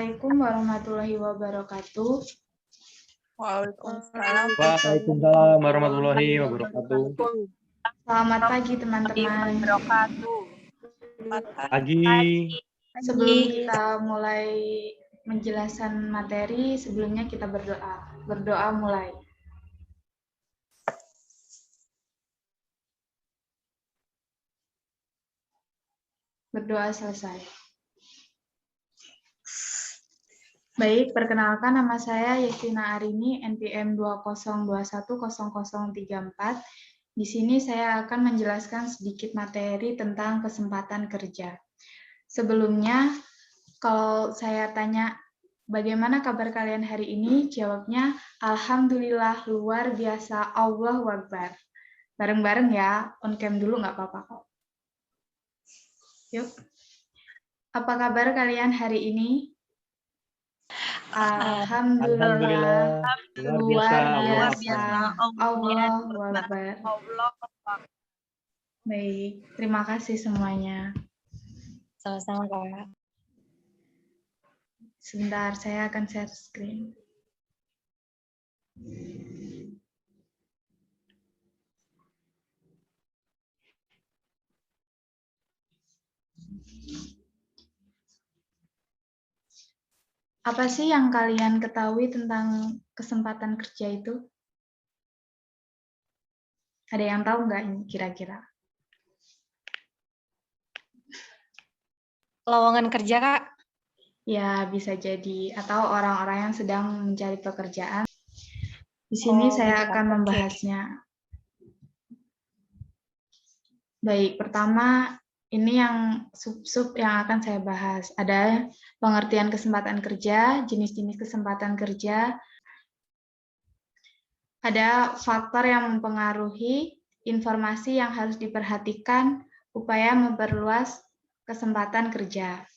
Assalamualaikum warahmatullahi wabarakatuh. Waalaikumsalam. Waalaikumsalam warahmatullahi wabarakatuh. Selamat pagi teman-teman. Pagi. Sebelum kita mulai menjelaskan materi, sebelumnya kita berdoa. Berdoa mulai. Berdoa selesai. Baik, perkenalkan nama saya Yestina Arini, NPM 20210034. Di sini saya akan menjelaskan sedikit materi tentang kesempatan kerja. Sebelumnya, kalau saya tanya, bagaimana kabar kalian hari ini? Jawabnya, Alhamdulillah, luar biasa, Allahu Akbar. Bareng-bareng ya, on cam dulu nggak apa-apa kok. Yuk. Apa kabar kalian hari ini? Alhamdulillah, luar biasa, Allahu Akbar. Baik, terima kasih semuanya. Sama-sama, Kak. Sebentar, saya akan share screen. Apa sih yang kalian ketahui tentang kesempatan kerja itu? Ada yang tahu nggak ini kira-kira? Lowongan kerja, Kak? Ya, bisa jadi. Atau orang-orang yang sedang mencari pekerjaan. Di sini saya akan membahasnya. Baik, pertama ini yang sub-sub yang akan saya bahas. Ada pengertian kesempatan kerja, jenis-jenis kesempatan kerja, ada faktor yang mempengaruhi, informasi yang harus diperhatikan, upaya memperluas kesempatan kerja.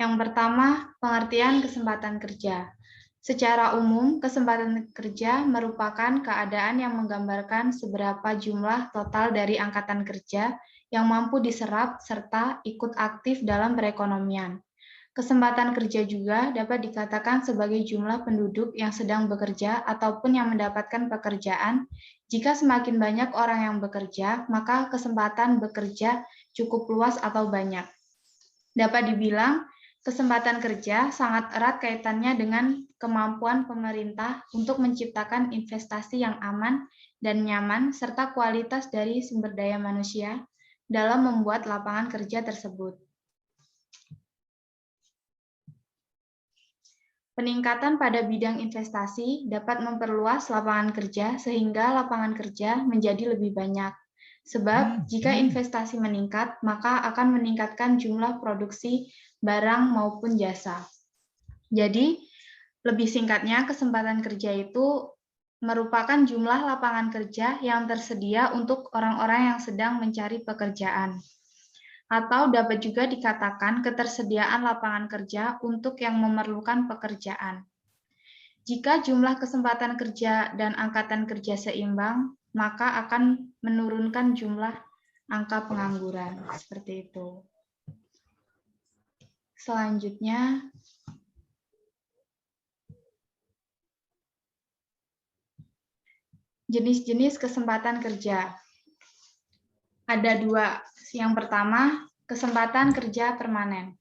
Yang pertama, pengertian kesempatan kerja. Secara umum, kesempatan kerja merupakan keadaan yang menggambarkan seberapa jumlah total dari angkatan kerja yang mampu diserap serta ikut aktif dalam perekonomian. Kesempatan kerja juga dapat dikatakan sebagai jumlah penduduk yang sedang bekerja ataupun yang mendapatkan pekerjaan. Jika semakin banyak orang yang bekerja, maka kesempatan bekerja cukup luas atau banyak. Dapat dibilang, kesempatan kerja sangat erat kaitannya dengan kemampuan pemerintah untuk menciptakan investasi yang aman dan nyaman serta kualitas dari sumber daya manusia dalam membuat lapangan kerja tersebut. Peningkatan pada bidang investasi dapat memperluas lapangan kerja sehingga lapangan kerja menjadi lebih banyak. Sebab jika investasi meningkat, maka akan meningkatkan jumlah produksi barang maupun jasa. Jadi, lebih singkatnya, kesempatan kerja itu merupakan jumlah lapangan kerja yang tersedia untuk orang-orang yang sedang mencari pekerjaan. Atau dapat juga dikatakan ketersediaan lapangan kerja untuk yang memerlukan pekerjaan. Jika jumlah kesempatan kerja dan angkatan kerja seimbang, maka akan menurunkan jumlah angka pengangguran. Seperti itu. Selanjutnya, jenis-jenis kesempatan kerja. Ada dua. Yang pertama, kesempatan kerja permanen.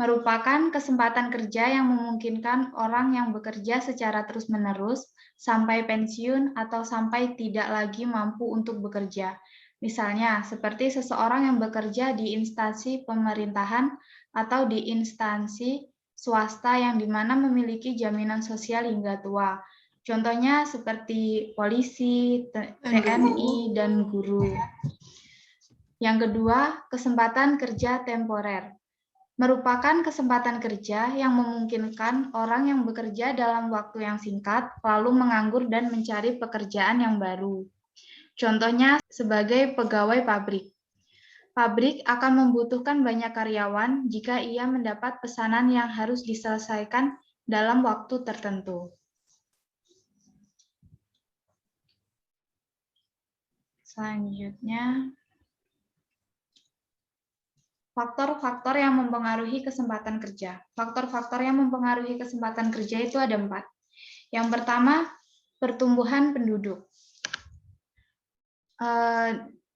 Merupakan kesempatan kerja yang memungkinkan orang yang bekerja secara terus-menerus sampai pensiun atau sampai tidak lagi mampu untuk bekerja. Misalnya, seperti seseorang yang bekerja di instansi pemerintahan atau di instansi swasta yang dimana memiliki jaminan sosial hingga tua. Contohnya seperti polisi, TNI, dan guru. Yang kedua, kesempatan kerja temporer. Merupakan kesempatan kerja yang memungkinkan orang yang bekerja dalam waktu yang singkat lalu menganggur dan mencari pekerjaan yang baru. Contohnya sebagai pegawai pabrik. Pabrik akan membutuhkan banyak karyawan jika ia mendapat pesanan yang harus diselesaikan dalam waktu tertentu. Selanjutnya, faktor-faktor yang mempengaruhi kesempatan kerja. Faktor-faktor yang mempengaruhi kesempatan kerja itu ada 4. Yang pertama, pertumbuhan penduduk.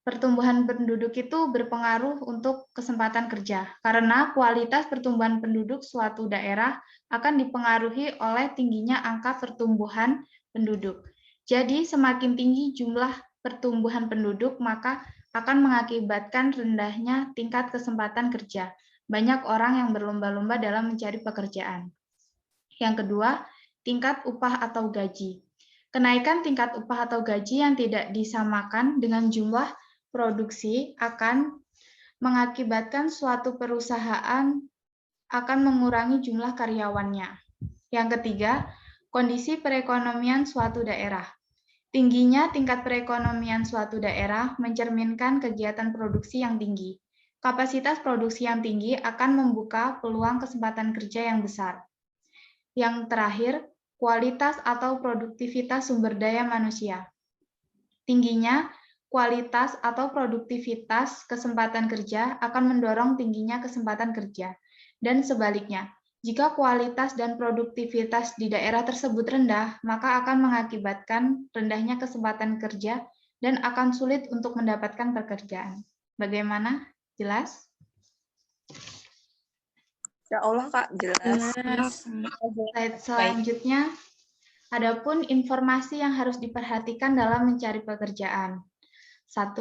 Pertumbuhan penduduk itu berpengaruh untuk kesempatan kerja, karena kualitas pertumbuhan penduduk suatu daerah akan dipengaruhi oleh tingginya angka pertumbuhan penduduk. Jadi, semakin tinggi jumlah pertumbuhan penduduk, maka akan mengakibatkan rendahnya tingkat kesempatan kerja. Banyak orang yang berlomba-lomba dalam mencari pekerjaan. Yang kedua, tingkat upah atau gaji. Kenaikan tingkat upah atau gaji yang tidak disamakan dengan jumlah produksi akan mengakibatkan suatu perusahaan akan mengurangi jumlah karyawannya. Yang ketiga, kondisi perekonomian suatu daerah. Tingginya tingkat perekonomian suatu daerah mencerminkan kegiatan produksi yang tinggi. Kapasitas produksi yang tinggi akan membuka peluang kesempatan kerja yang besar. Yang terakhir, kualitas atau produktivitas sumber daya manusia. Tingginya kualitas atau produktivitas kesempatan kerja akan mendorong tingginya kesempatan kerja. Dan sebaliknya, jika kualitas dan produktivitas di daerah tersebut rendah, maka akan mengakibatkan rendahnya kesempatan kerja dan akan sulit untuk mendapatkan pekerjaan. Bagaimana? Jelas? Ya Allah, Kak, jelas. Slide selanjutnya, adapun informasi yang harus diperhatikan dalam mencari pekerjaan. 1.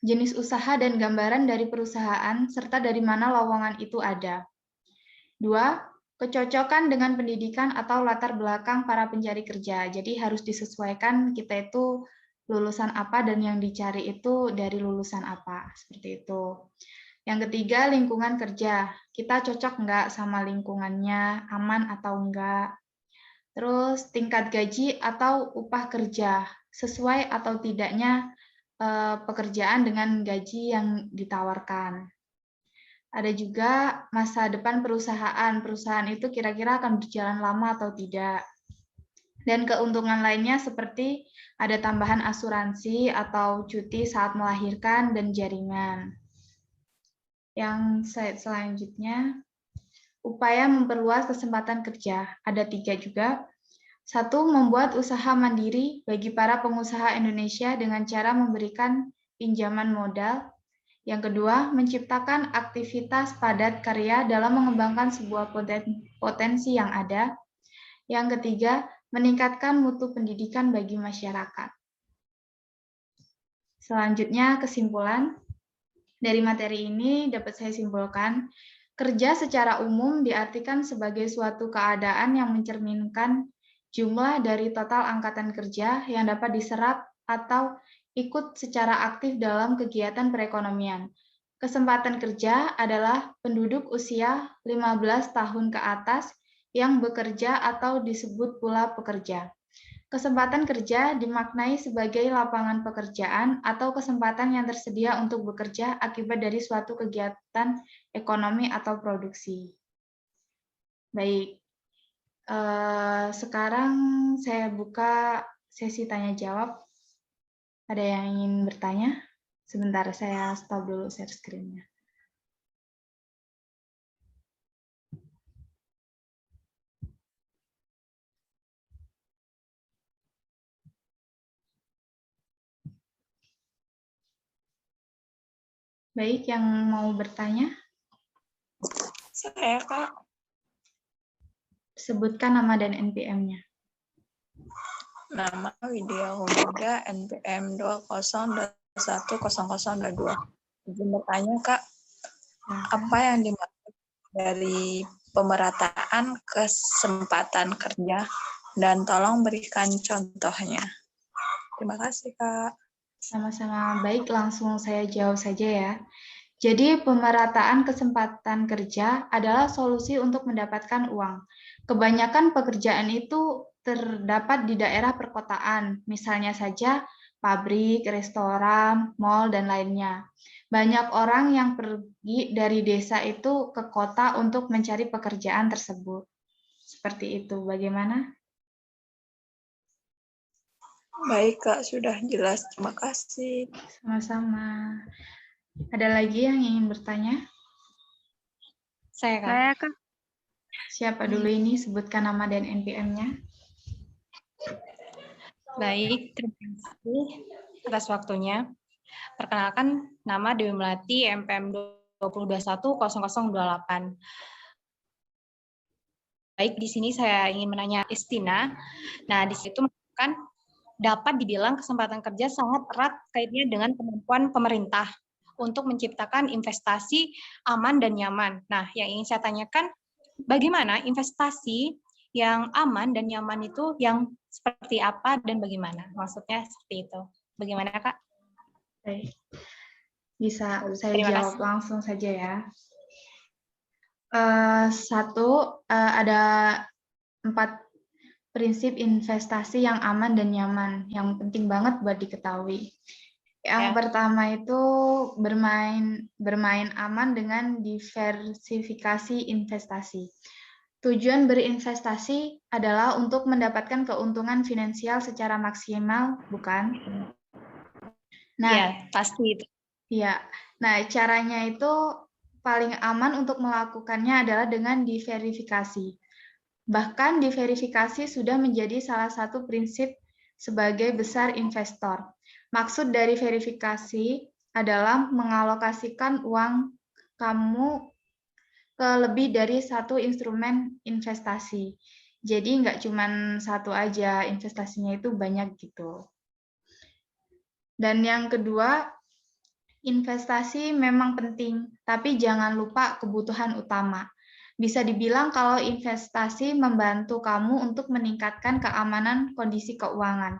Jenis usaha dan gambaran dari perusahaan, serta dari mana lowongan itu ada. 2. Kecocokan dengan pendidikan atau latar belakang para pencari kerja. Jadi harus disesuaikan kita itu lulusan apa dan yang dicari itu dari lulusan apa. Seperti itu. Yang ketiga, lingkungan kerja. Kita cocok nggak sama lingkungannya, aman atau enggak. Terus tingkat gaji atau upah kerja, sesuai atau tidaknya pekerjaan dengan gaji yang ditawarkan. Ada juga masa depan perusahaan. Perusahaan itu kira-kira akan berjalan lama atau tidak. Dan keuntungan lainnya seperti ada tambahan asuransi atau cuti saat melahirkan dan jaringan. Yang slide selanjutnya, upaya memperluas kesempatan kerja. Ada 3 juga. 1. Membuat usaha mandiri bagi para pengusaha Indonesia dengan cara memberikan pinjaman modal. Yang kedua, menciptakan aktivitas padat karya dalam mengembangkan sebuah potensi yang ada. Yang ketiga, meningkatkan mutu pendidikan bagi masyarakat. Selanjutnya, kesimpulan. Dari materi ini dapat saya simpulkan, kerja secara umum diartikan sebagai suatu keadaan yang mencerminkan jumlah dari total angkatan kerja yang dapat diserap atau ikut secara aktif dalam kegiatan perekonomian. Kesempatan kerja adalah penduduk usia 15 tahun ke atas yang bekerja atau disebut pula pekerja. Kesempatan kerja dimaknai sebagai lapangan pekerjaan atau kesempatan yang tersedia untuk bekerja akibat dari suatu kegiatan ekonomi atau produksi. Baik, sekarang saya buka sesi tanya-jawab. Ada yang ingin bertanya? Sebentar, saya stop dulu share screen-nya. Baik, yang mau bertanya? Saya, Kak. Sebutkan nama dan NPM-nya. Nama Widya Humida, NPM 20210022. Izin bertanya, Kak, apa yang dimaksud dari pemerataan kesempatan kerja dan tolong berikan contohnya. Terima kasih, Kak. Sama-sama. Baik, langsung saya jawab saja ya. Jadi, pemerataan kesempatan kerja adalah solusi untuk mendapatkan uang. Kebanyakan pekerjaan itu terdapat di daerah perkotaan, misalnya saja pabrik, restoran, mal, dan lainnya. Banyak orang yang pergi dari desa itu ke kota untuk mencari pekerjaan tersebut. Seperti itu, bagaimana? Baik, Kak, sudah jelas. Terima kasih. Sama-sama. Ada lagi yang ingin bertanya? Saya, Kak. Saya, Kak. Siapa dulu ini? Sebutkan nama dan NPM-nya. Baik, terima kasih atas waktunya. Perkenalkan, nama Dewi Melati, MPM 2021-0028. Baik, di sini saya ingin menanya Istina. Nah, di situ kan dapat dibilang kesempatan kerja sangat erat kaitannya dengan kemampuan pemerintah untuk menciptakan investasi aman dan nyaman. Nah, yang ingin saya tanyakan, bagaimana investasi yang aman dan nyaman itu yang seperti apa dan bagaimana? Maksudnya seperti itu. Bagaimana, Kak? Baik. Bisa saya Terima jawab kasih. langsung saja ya. Ada 4 prinsip investasi yang aman dan nyaman, yang penting banget buat diketahui. Yang pertama itu bermain aman dengan diversifikasi investasi. Tujuan berinvestasi adalah untuk mendapatkan keuntungan finansial secara maksimal, bukan? Nah, Ya, pasti itu. ya. Nah, caranya itu paling aman untuk melakukannya adalah dengan diverifikasi. Bahkan diverifikasi sudah menjadi salah satu prinsip sebagai besar investor. Maksud dari verifikasi adalah mengalokasikan uang kamu ke lebih dari satu instrumen investasi. Jadi nggak cuma satu aja, investasinya itu banyak gitu. Dan yang kedua, investasi memang penting, tapi jangan lupa kebutuhan utama. Bisa dibilang kalau investasi membantu kamu untuk meningkatkan keamanan kondisi keuangan.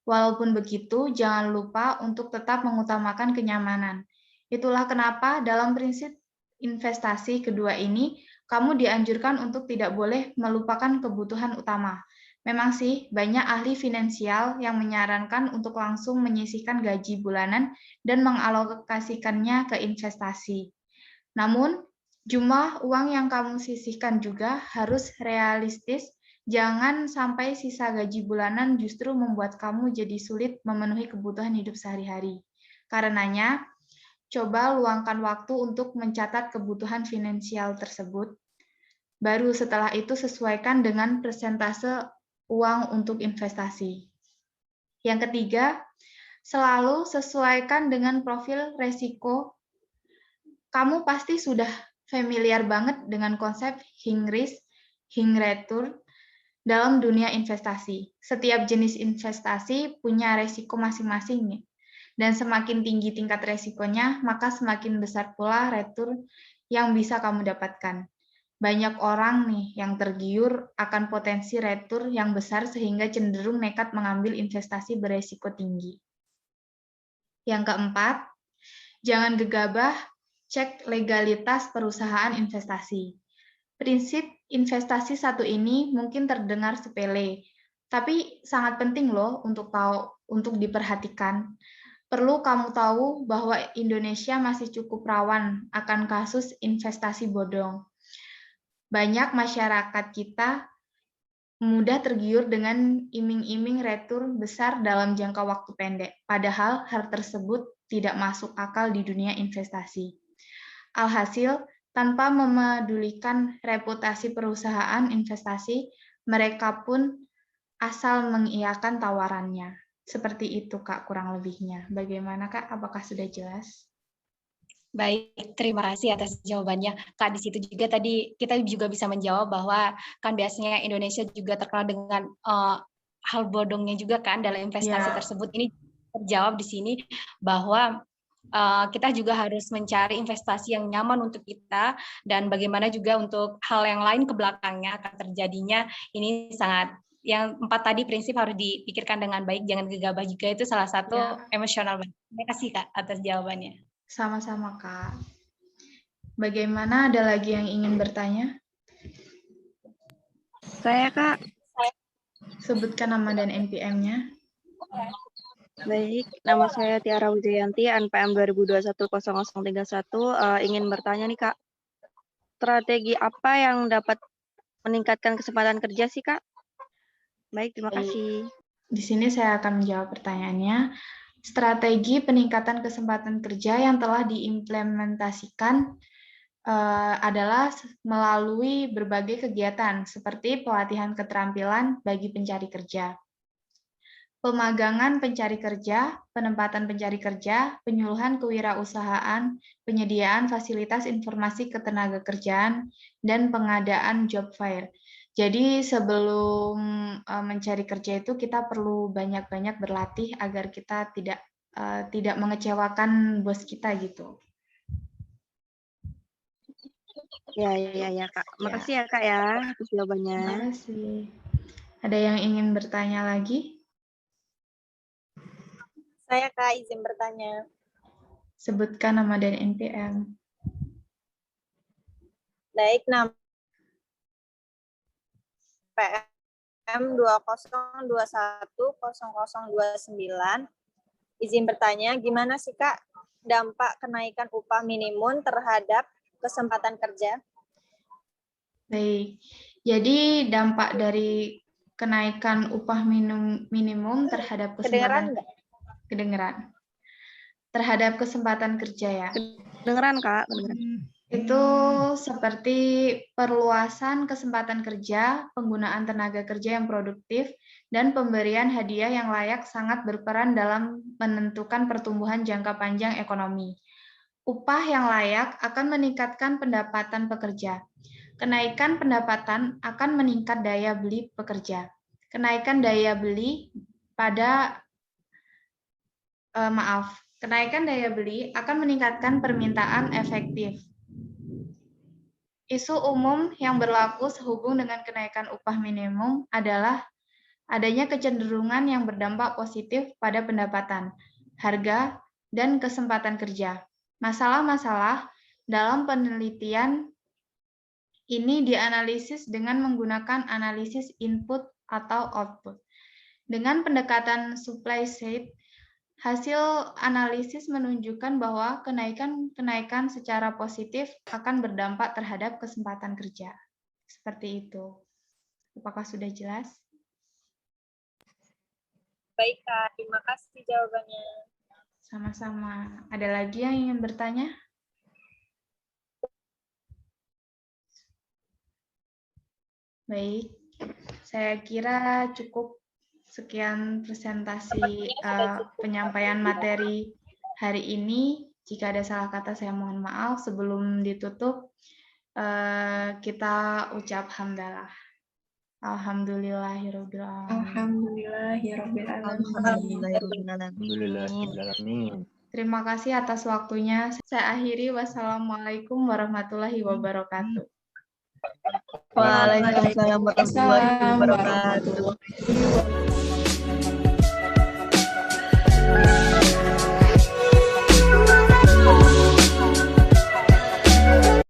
Walaupun begitu, jangan lupa untuk tetap mengutamakan kenyamanan. Itulah kenapa dalam prinsip investasi kedua ini, kamu dianjurkan untuk tidak boleh melupakan kebutuhan utama. Memang sih, banyak ahli finansial yang menyarankan untuk langsung menyisihkan gaji bulanan dan mengalokasikannya ke investasi. Namun, jumlah uang yang kamu sisihkan juga harus realistis. Jangan sampai sisa gaji bulanan justru membuat kamu jadi sulit memenuhi kebutuhan hidup sehari-hari. Karenanya, coba luangkan waktu untuk mencatat kebutuhan finansial tersebut. Baru setelah itu sesuaikan dengan persentase uang untuk investasi. Yang ketiga, selalu sesuaikan dengan profil resiko. Kamu pasti sudah familiar banget dengan konsep hing risk, hing return dalam dunia investasi. Setiap jenis investasi punya resiko masing-masing nih. Dan semakin tinggi tingkat resikonya, maka semakin besar pula return yang bisa kamu dapatkan. Banyak orang nih yang tergiur akan potensi return yang besar sehingga cenderung nekat mengambil investasi beresiko tinggi. Yang keempat, jangan gegabah cek legalitas perusahaan investasi. Prinsip investasi satu ini mungkin terdengar sepele, tapi sangat penting loh untuk diperhatikan. Perlu kamu tahu bahwa Indonesia masih cukup rawan akan kasus investasi bodong. Banyak masyarakat kita mudah tergiur dengan iming-iming return besar dalam jangka waktu pendek, padahal hal tersebut tidak masuk akal di dunia investasi. Alhasil, tanpa memedulikan reputasi perusahaan investasi, mereka pun asal mengiyakan tawarannya. Seperti itu, Kak, kurang lebihnya. Bagaimana, Kak? Apakah sudah jelas? Baik, terima kasih atas jawabannya. Kak, di situ juga tadi kita juga bisa menjawab bahwa kan biasanya Indonesia juga terkenal dengan hal bodongnya juga kan dalam investasi tersebut. Ini terjawab di sini bahwa kita juga harus mencari investasi yang nyaman untuk kita dan bagaimana juga untuk hal yang lain ke belakangnya akan terjadinya. Ini sangat yang 4 tadi prinsip harus dipikirkan dengan baik, jangan gegabah juga, itu salah satu emosional. Terima kasih Kak atas jawabannya. Sama-sama, Kak. Bagaimana, ada lagi yang ingin bertanya? Saya, Kak. Sebutkan nama dan NPM-nya. Baik, nama saya Tiara Wijayanti, NPM 2021-0031. Ingin bertanya nih, Kak. Strategi apa yang dapat meningkatkan kesempatan kerja sih, Kak? Baik, terima kasih. Di sini saya akan menjawab pertanyaannya. Strategi peningkatan kesempatan kerja yang telah diimplementasikan adalah melalui berbagai kegiatan seperti pelatihan keterampilan bagi pencari kerja, pemagangan pencari kerja, penempatan pencari kerja, penyuluhan kewirausahaan, penyediaan fasilitas informasi ketenagakerjaan, dan pengadaan job fair. Jadi sebelum mencari kerja itu kita perlu banyak-banyak berlatih agar kita tidak mengecewakan bos kita gitu. Ya, Kak. Makasih ya, Kak ya atas jawabannya. Terima kasih. Ada yang ingin bertanya lagi? Saya, Kak, izin bertanya. Sebutkan nama dan NPM. Baik, nama PM 20210029. Izin bertanya, gimana sih, Kak, dampak kenaikan upah minimum terhadap kesempatan kerja? Baik, jadi dampak dari kenaikan upah minimum terhadap kesempatan kedengeran terhadap kesempatan kerja ya. Kedengeran, Kak. Kedengeran. Itu seperti perluasan kesempatan kerja, penggunaan tenaga kerja yang produktif, dan pemberian hadiah yang layak sangat berperan dalam menentukan pertumbuhan jangka panjang ekonomi. Upah yang layak akan meningkatkan pendapatan pekerja. Kenaikan pendapatan akan meningkat daya beli pekerja. Kenaikan daya beli kenaikan daya beli akan meningkatkan permintaan efektif. Isu umum yang berlaku sehubung dengan kenaikan upah minimum adalah adanya kecenderungan yang berdampak positif pada pendapatan, harga, dan kesempatan kerja. Masalah-masalah dalam penelitian ini dianalisis dengan menggunakan analisis input atau output. Dengan pendekatan supply side, hasil analisis menunjukkan bahwa kenaikan secara positif akan berdampak terhadap kesempatan kerja. Seperti itu. Apakah sudah jelas? Baik, Kak. Terima kasih jawabannya. Sama-sama. Ada lagi yang ingin bertanya? Baik. Saya kira cukup sekian presentasi penyampaian materi hari ini. Jika ada salah kata saya mohon maaf. Sebelum ditutup, kita ucap hamdalah. Alhamdulillahirabbil Alhamdulillahirobbilalamin. Terima kasih atas waktunya. Saya akhiri. Wassalamualaikum warahmatullahi wabarakatuh. Waalaikumsalam warahmatullahi wabarakatuh.